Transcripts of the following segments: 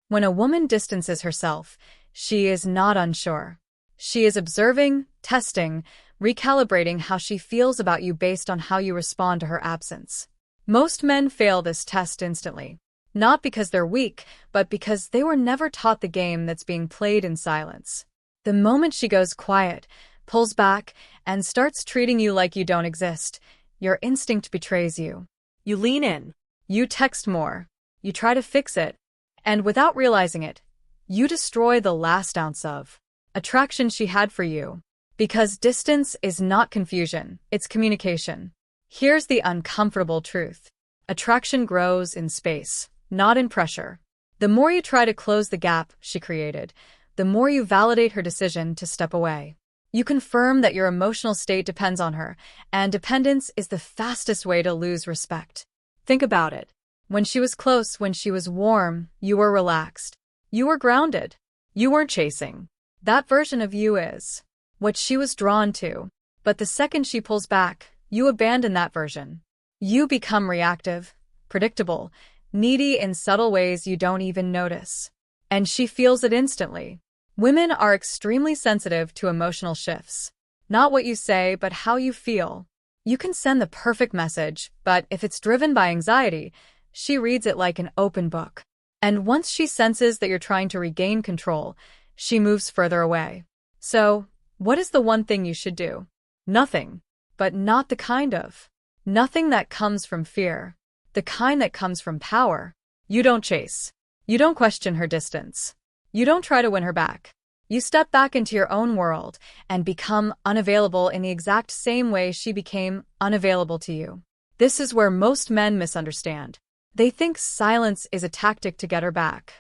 When a woman distances herself, she is not unsure. She is observing, testing, recalibrating how she feels about you based on how you respond to her absence. Most men fail this test instantly, not because they're weak, but because they were never taught the game that's being played in silence. The moment she goes quiet, pulls back, and starts treating you like you don't exist, your instinct betrays you. You lean in. You text more. You try to fix it. And without realizing it, you destroy the last ounce of attraction she had for you. Because distance is not confusion, it's communication. Here's the uncomfortable truth. Attraction grows in space, not in pressure. The more you try to close the gap she created, the more you validate her decision to step away. You confirm that your emotional state depends on her, and dependence is the fastest way to lose respect. Think about it. When she was close, when she was warm, you were relaxed. You were grounded. You weren't chasing. That version of you is what she was drawn to. But the second she pulls back, you abandon that version. You become reactive, predictable, needy in subtle ways you don't even notice. And she feels it instantly. Women are extremely sensitive to emotional shifts. Not what you say, but how you feel. You can send the perfect message, but if it's driven by anxiety, she reads it like an open book. And once she senses that you're trying to regain control, she moves further away. So, what is the one thing you should do? Nothing. But not the kind of. Nothing that comes from fear. The kind that comes from power. You don't chase. You don't question her distance. You don't try to win her back. You step back into your own world and become unavailable in the exact same way she became unavailable to you. This is where most men misunderstand. They think silence is a tactic to get her back.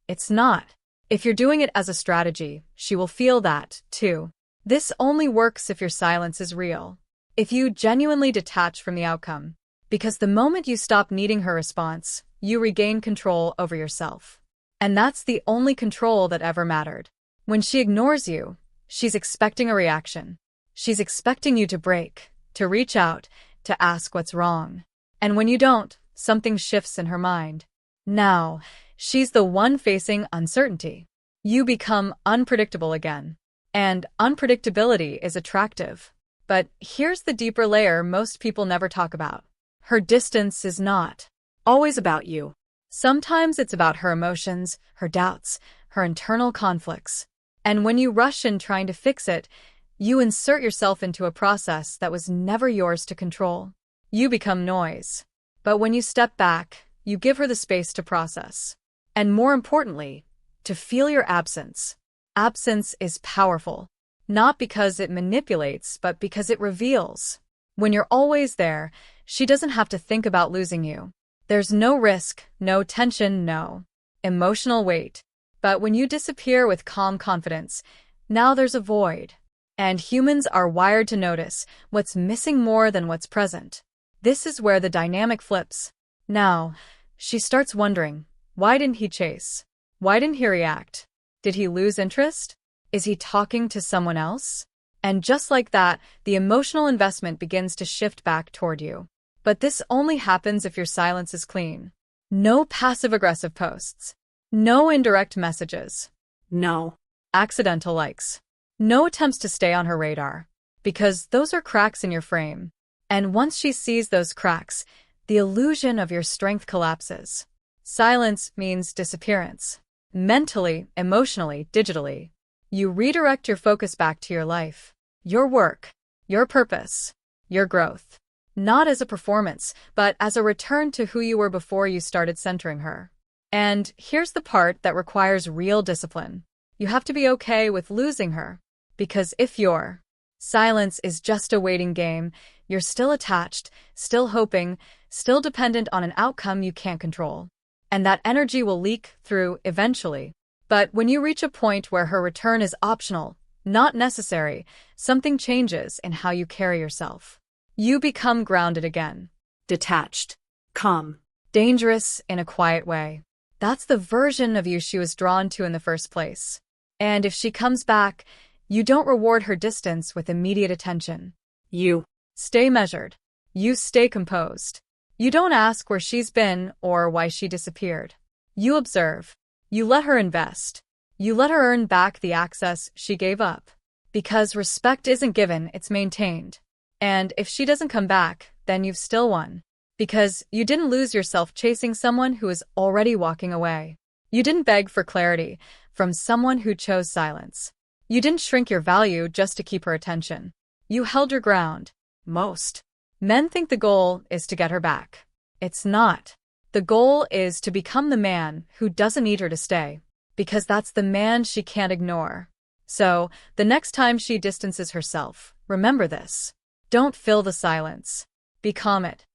It's not. If you're doing it as a strategy, she will feel that, too. This only works if your silence is real. If you genuinely detach from the outcome. Because the moment you stop needing her response, you regain control over yourself. And that's the only control that ever mattered. When she ignores you, she's expecting a reaction. She's expecting you to break, to reach out, to ask what's wrong. And when you don't, something shifts in her mind. Now, she's the one facing uncertainty. You become unpredictable again. And unpredictability is attractive. But here's the deeper layer most people never talk about. Her distance is not always about you. Sometimes it's about her emotions, her doubts, her internal conflicts. And when you rush in trying to fix it, you insert yourself into a process that was never yours to control. You become noise. But when you step back, you give her the space to process. And more importantly, to feel your absence. Absence is powerful. Not because it manipulates, but because it reveals. When you're always there, she doesn't have to think about losing you. There's no risk, no tension, no emotional weight. But when you disappear with calm confidence, now there's a void. And humans are wired to notice what's missing more than what's present. This is where the dynamic flips. Now, she starts wondering, why didn't he chase? Why didn't he react? Did he lose interest? Is he talking to someone else? And just like that, the emotional investment begins to shift back toward you. But this only happens if your silence is clean. No passive-aggressive posts. No indirect messages. No accidental likes. No attempts to stay on her radar. Because those are cracks in your frame. And once she sees those cracks, the illusion of your strength collapses. Silence means disappearance. Mentally, emotionally, digitally. You redirect your focus back to your life, your work, your purpose, your growth. Not as a performance, but as a return to who you were before you started centering her. And here's the part that requires real discipline. You have to be okay with losing her. Because if your silence is just a waiting game, you're still attached, still hoping, still dependent on an outcome you can't control. And that energy will leak through eventually. But when you reach a point where her return is optional, not necessary, something changes in how you carry yourself. You become grounded again. Detached. Calm. Dangerous in a quiet way. That's the version of you she was drawn to in the first place. And if she comes back, you don't reward her distance with immediate attention. You stay measured. You stay composed. You don't ask where she's been or why she disappeared. You observe. You let her invest. You let her earn back the access she gave up. Because respect isn't given, it's maintained. And if she doesn't come back, then you've still won. Because you didn't lose yourself chasing someone who is already walking away. You didn't beg for clarity from someone who chose silence. You didn't shrink your value just to keep her attention. You held your ground. Most men think the goal is to get her back. It's not. The goal is to become the man who doesn't need her to stay. Because that's the man she can't ignore. So, the next time she distances herself, remember this. Don't fill the silence. Become it.